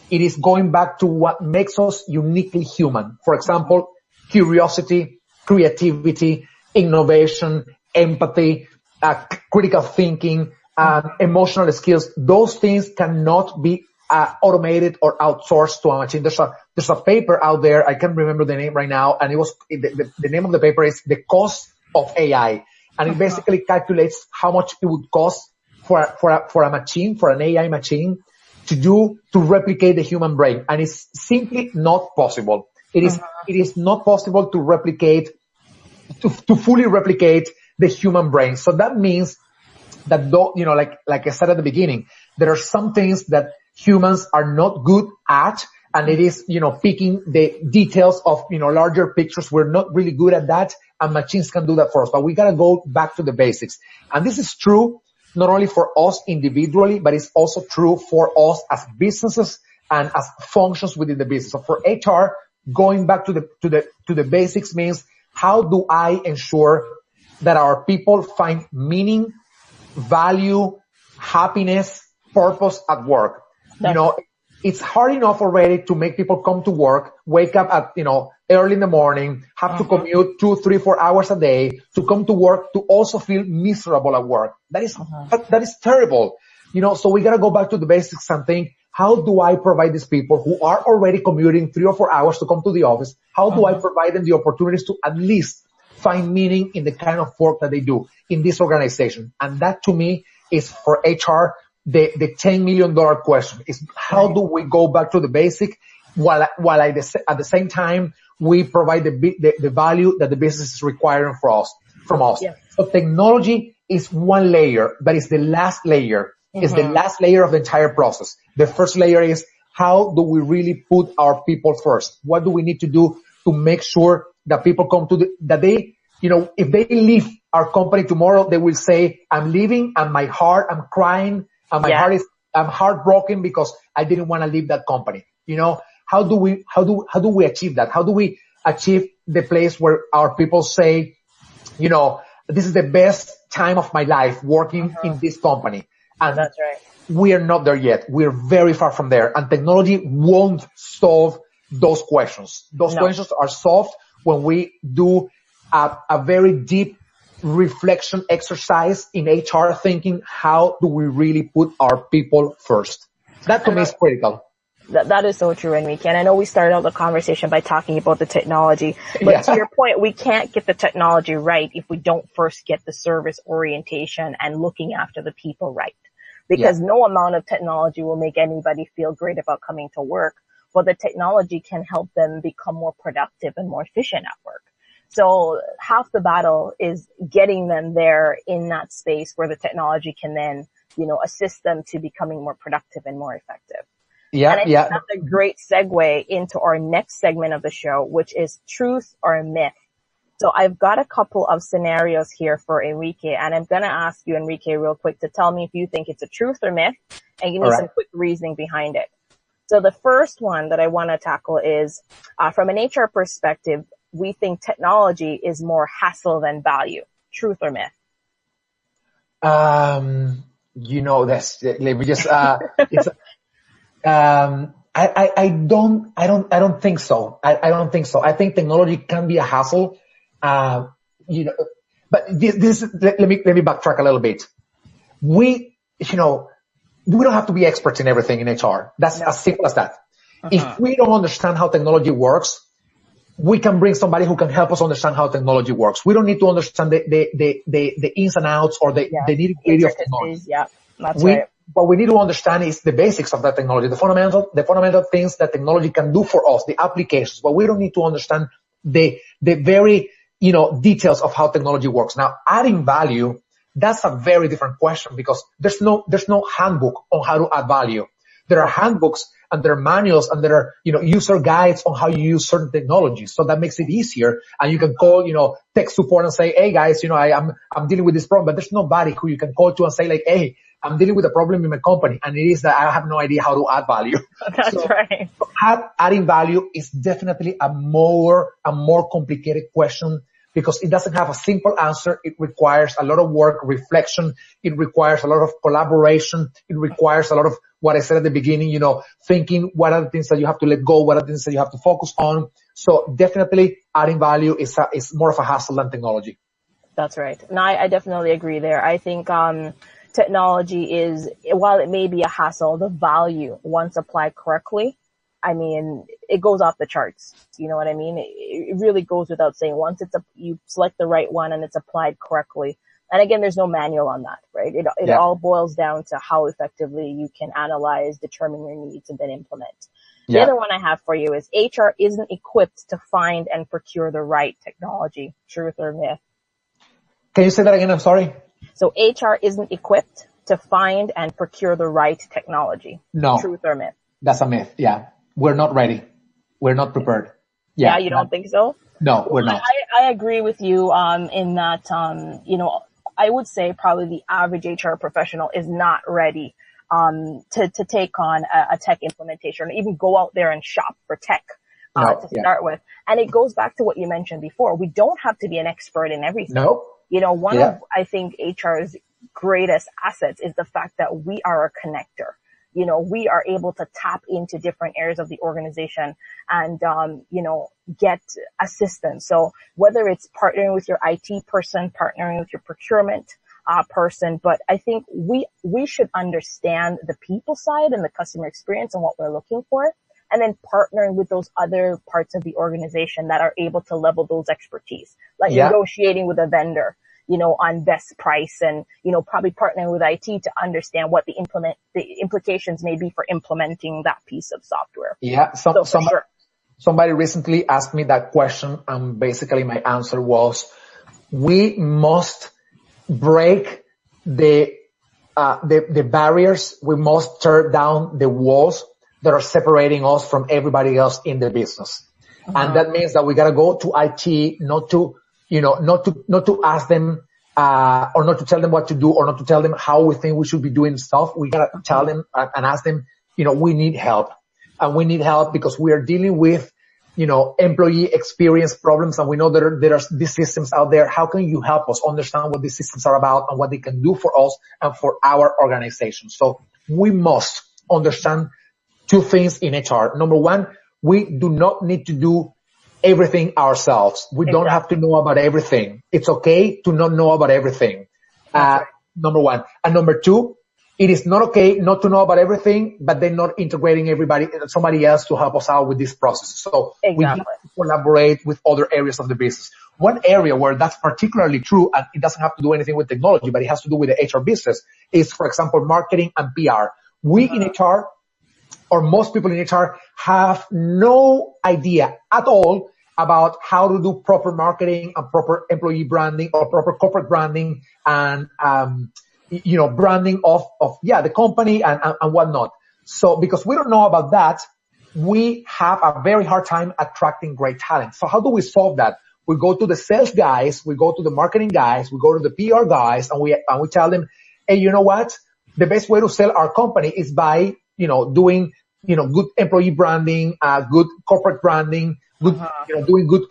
it is going back to what makes us uniquely human. For example, curiosity, creativity, innovation, empathy, critical thinking, emotional skills. Those things cannot be automated or outsourced to a machine. There's a paper out there. I can't remember the name right now. And it was, the name of the paper is The Cost of AI. And it basically calculates how much it would cost for a machine, for an AI machine to replicate the human brain. And it's simply not possible. It is it is not possible to replicate, to fully replicate the human brain. So that means that though, like I said at the beginning, there are some things that humans are not good at, and it is, picking the details of, larger pictures. We're not really good at that, and machines can do that for us, but we gotta go back to the basics. And this is true not only for us individually, but it's also true for us as businesses and as functions within the business. So for HR, going back to the basics means, how do I ensure that our people find meaning, value, happiness, purpose at work? It's hard enough already to make people come to work, wake up at, early in the morning, have to commute 2, 3, 4 hours a day to come to work, to also feel miserable at work. That is terrible. So we gotta go back to the basics and think, how do I provide these people who are already commuting 3 or 4 hours to come to the office? How do I provide them the opportunities to at least find meaning in the kind of work that they do in this organization? And that, to me, is for HR, the $10 million question is, how do we go back to the basic while at the same time we provide the value that the business is requiring from us. Yeah. So technology is one layer, but it's the last layer. It's the last layer of the entire process. The first layer is, how do we really put our people first? What do we need to do to make sure that people come to that they, if they leave our company tomorrow, they will say, I'm leaving, and my heart, I'm crying, and my heart is, I'm heartbroken because I didn't want to leave that company. How do we achieve that? How do we achieve the place where our people say, this is the best time of my life working in this company? And that's right. We are not there yet. We're very far from there. And technology won't solve those questions. Those questions are solved when we do a very deep reflection exercise in HR, thinking, how do we really put our people first? That to me is critical. That is so true, Enrique. And I know we started out the conversation by talking about the technology, but to your point, we can't get the technology right if we don't first get the service orientation and looking after the people right. Because no amount of technology will make anybody feel great about coming to work, but the technology can help them become more productive and more efficient at work. So half the battle is getting them there in that space where the technology can then, assist them to becoming more productive and more effective. And I think that's a great segue into our next segment of the show, which is truth or myth. So I've got a couple of scenarios here for Enrique, and I'm going to ask you, Enrique, real quick to tell me if you think it's a truth or myth, and give me some quick reasoning behind it. So the first one that I want to tackle is, from an HR perspective, we think technology is more hassle than value. Truth or myth? That's, let me just, I don't think so. I don't think so. I think technology can be a hassle. But let me backtrack a little bit. We don't have to be experts in everything in HR. That's as simple as that. If we don't understand how technology works, we can bring somebody who can help us understand how technology works. We don't need to understand the ins and outs or the nitty-gritty of technology. Yeah, that's right. What we need to understand is the basics of that technology, the fundamental things that technology can do for us, the applications. But we don't need to understand the very, details of how technology works. Now, adding value, that's a very different question, because there's no handbook on how to add value. There are handbooks and there are manuals and there are, user guides on how you use certain technologies. So that makes it easier. And you can call, tech support and say, hey guys, I'm dealing with this problem, but there's nobody who you can call to and say like, hey, I'm dealing with a problem in my company, and it is that I have no idea how to add value. That's right. Adding value is definitely a more complicated question, because it doesn't have a simple answer. It requires a lot of work, reflection. It requires a lot of collaboration. It requires a lot of what I said at the beginning, thinking what are the things that you have to let go, what are the things that you have to focus on. So definitely adding value is more of a hassle than technology. That's right. No, I definitely agree there. I think, technology is, while it may be a hassle, the value, once applied correctly, it goes off the charts. You know what I mean? It really goes without saying. Once you select the right one and it's applied correctly, And again, there's no manual on that, right? It all boils down to how effectively you can analyze, determine your needs, and then implement. The other one I have for you is HR isn't equipped to find and procure the right technology. Truth or myth? Can you say that again? I'm sorry. So HR isn't equipped to find and procure the right technology. No. Truth or myth? That's a myth. Yeah. We're not ready. We're not prepared. Yeah, you don't think so? No, we're not. I agree with you in that, I would say probably the average HR professional is not ready to take on a tech implementation or even go out there and shop for tech start with. And it goes back to what you mentioned before. We don't have to be an expert in everything. No. One of, I think, HR's greatest assets is the fact that we are a connector. We are able to tap into different areas of the organization and, get assistance. So whether it's partnering with your IT person, partnering with your procurement person, but I think we should understand the people side and the customer experience and what we're looking for, and then partnering with those other parts of the organization that are able to level those expertise, like negotiating with a vendor, on best price and, probably partnering with IT to understand what the implications may be for implementing that piece of software. Yeah. Somebody recently asked me that question, and basically my answer was, we must break the barriers. We must tear down the walls that are separating us from everybody else in the business. And that means that we gotta go to IT, not to ask them, or not to tell them what to do, or not to tell them how we think we should be doing stuff. We gotta tell them and ask them, we need help. And we need help because we are dealing with, employee experience problems, and we know that there are these systems out there. How can you help us understand what these systems are about and what they can do for us and for our organization? So we must understand two things in HR. Number one, we do not need to do everything ourselves. We don't have to know about everything. It's okay to not know about everything. Number one. And number two, it is not okay not to know about everything, but then not integrating somebody else to help us out with this process. So we need to collaborate with other areas of the business. One area where that's particularly true, and it doesn't have to do anything with technology, but it has to do with the HR business, is, for example, marketing and PR. We in HR, or most people in HR, have no idea at all about how to do proper marketing and proper employee branding or proper corporate branding and, branding of the company and whatnot. So because we don't know about that, we have a very hard time attracting great talent. So how do we solve that? We go to the sales guys, we go to the marketing guys, we go to the PR guys, and we tell them, hey, you know what? The best way to sell our company is by, doing, good employee branding, good corporate branding, good, doing good,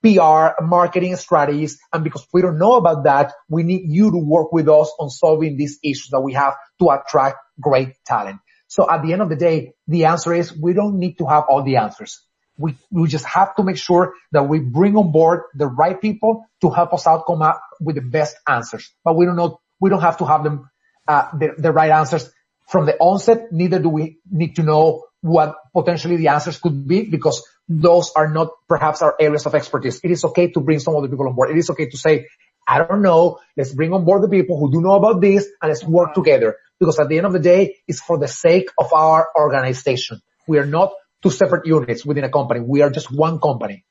PR, marketing strategies. And because we don't know about that, we need you to work with us on solving these issues that we have to attract great talent. So at the end of the day, the answer is we don't need to have all the answers. We just have to make sure that we bring on board the right people to help us out come up with the best answers. But we don't have to have them, the right answers from the onset. Neither do we need to know what potentially the answers could be, because those are not perhaps our areas of expertise. It is okay to bring some of the people on board. It is okay to say, I don't know, let's bring on board the people who do know about this and let's work together. Because at the end of the day, it's for the sake of our organization. We are not two separate units within a company. We are just one company.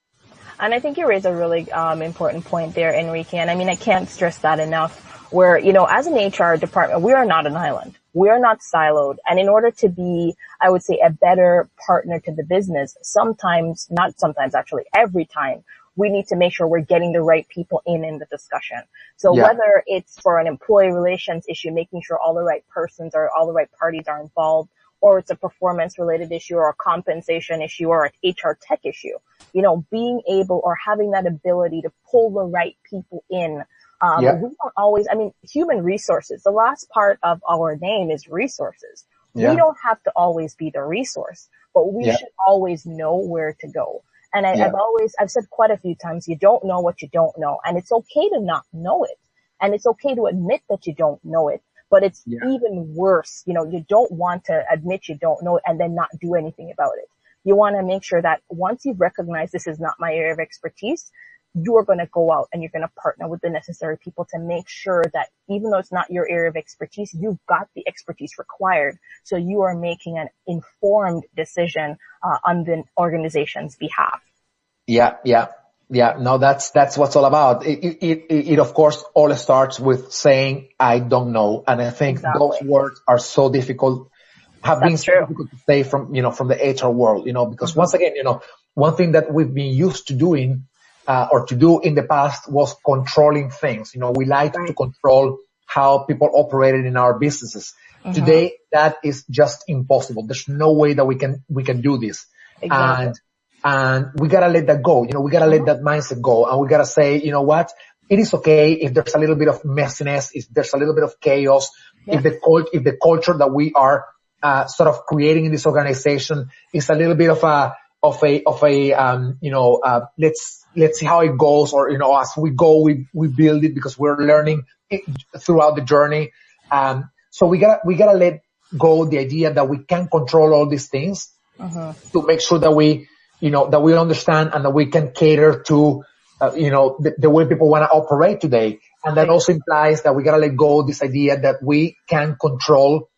And I think you raise a really important point there, Enrique. And I can't stress that enough, where, as an HR department, we are not an island. We are not siloed. And in order to be, I would say, a better partner to the business, every time, we need to make sure we're getting the right people in the discussion. So whether it's for an employee relations issue, making sure all the right parties are involved, or it's a performance related issue or a compensation issue or an HR tech issue, being able or having that ability to pull the right people in. We don't always, human resources, the last part of our name is resources. We don't have to always be the resource, but we should always know where to go. And I've said quite a few times, you don't know what you don't know. And it's okay to not know it. And it's okay to admit that you don't know it, but it's even worse. You don't want to admit you don't know it and then not do anything about it. You want to make sure that once you've recognized this is not my area of expertise, you are going to go out and you're going to partner with the necessary people to make sure that even though it's not your area of expertise, you've got the expertise required. So you are making an informed decision on the organization's behalf. Yeah. No, that's what's all about. It of course all starts with saying, I don't know. And I think those words are so difficult, have been so difficult to say from the HR world, because once again, one thing that we've been used to doing, or to do in the past was controlling things. We like to control how people operated in our businesses. Today, that is just impossible. There's no way that we can do this. Exactly. And we gotta let that go. We gotta let that mindset go. And we gotta say, you know what? It is okay if there's a little bit of messiness, if there's a little bit of chaos, if the culture that we are, sort of creating in this organization is a little bit of let's see how it goes, or, as we go, we build it because we're learning throughout the journey. So we gotta let go the idea that we can control all these things to make sure that we understand and that we can cater to, the way people want to operate today. And that also implies that we gotta let go this idea that we can control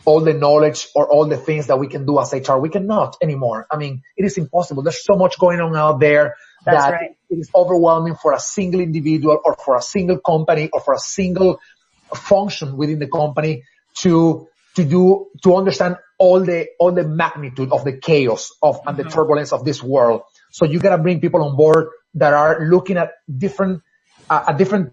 all the knowledge or all the things that we can do as HR. We cannot anymore. I mean, it is impossible. There's so much going on out there that it is overwhelming for a single individual or for a single company or for a single function within the company to understand all the magnitude of the chaos and the turbulence of this world. So you gotta bring people on board that are looking at different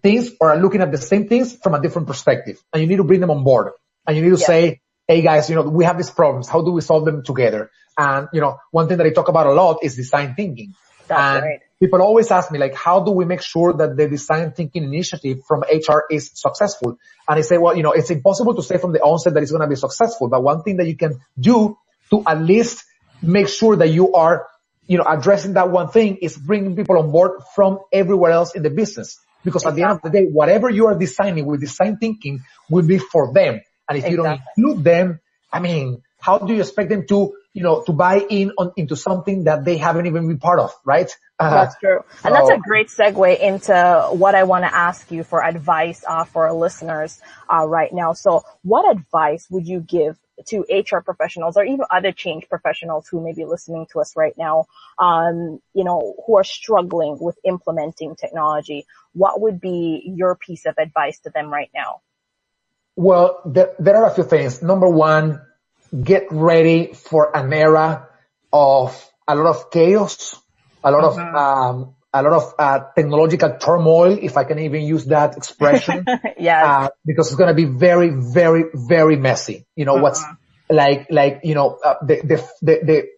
things or are looking at the same things from a different perspective. And you need to bring them on board. And you need to say, hey guys, we have these problems. How do we solve them together? And, one thing that I talk about a lot is design thinking. That's right. People always ask me, like, how do we make sure that the design thinking initiative from HR is successful? And I say, well, it's impossible to say from the onset that it's going to be successful. But one thing that you can do to at least make sure that you are, addressing that one thing is bringing people on board from everywhere else in the business. Because at the end of the day, whatever you are designing with design thinking will be for them. And if you don't include them, I mean, how do you expect them to buy into something that they haven't even been part of, right? That's true. And that's a great segue into what I want to ask you for advice for our listeners right now. So what advice would you give to HR professionals or even other change professionals who may be listening to us right now, who are struggling with implementing technology? What would be your piece of advice to them right now? Well, there are a few things. Number one, get ready for an era of a lot of chaos, a lot of technological turmoil, if I can even use that expression. Because it's going to be very, very, very messy. What's the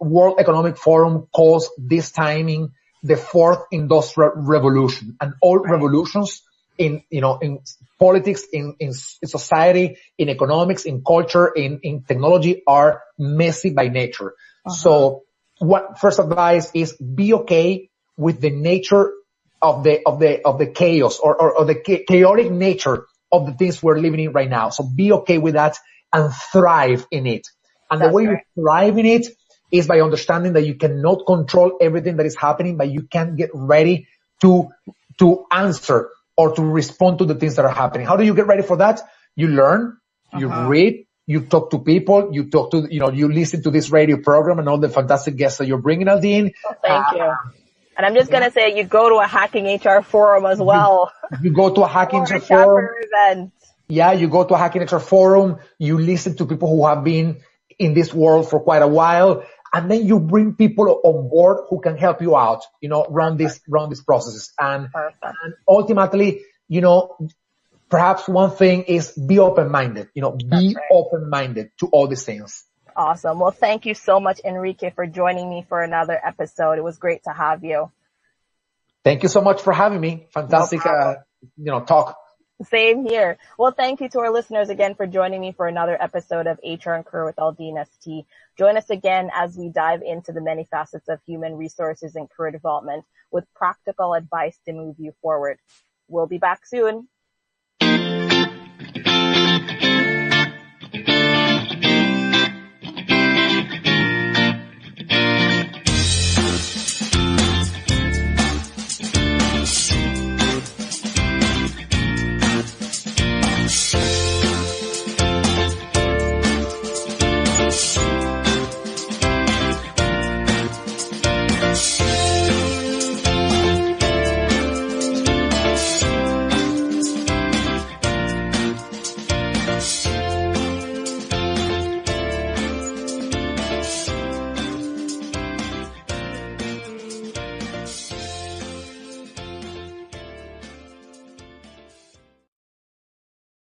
World Economic Forum calls this timing the fourth industrial revolution, and all revolutions in politics, in society, in economics, in culture, in technology are messy by nature. So first advice is be okay with the nature of the chaos or the chaotic nature of the things we're living in right now. So be okay with that and thrive in it. And the way you thrive in it is by understanding that you cannot control everything that is happening, but you can get ready to answer or to respond to the things that are happening. How do you get ready for that? You learn, you read, you talk to people, you listen to this radio program and all the fantastic guests that you're bringing, Aldeen. Thank you. And I'm just going to say you go to a Hacking HR forum as well. You go to a Hacking HR forum. Yeah, you go to a Hacking HR forum. You listen to people who have been in this world for quite a while. And then you bring people on board who can help you out, run these processes. And ultimately, perhaps one thing is be open-minded, open-minded to all these things. Awesome. Well, thank you so much, Enrique, for joining me for another episode. It was great to have you. Thank you so much for having me. Fantastic, talk. Same here. Well, thank you to our listeners again for joining me for another episode of HR and Career with AldeenST. Join us again as we dive into the many facets of human resources and career development with practical advice to move you forward. We'll be back soon.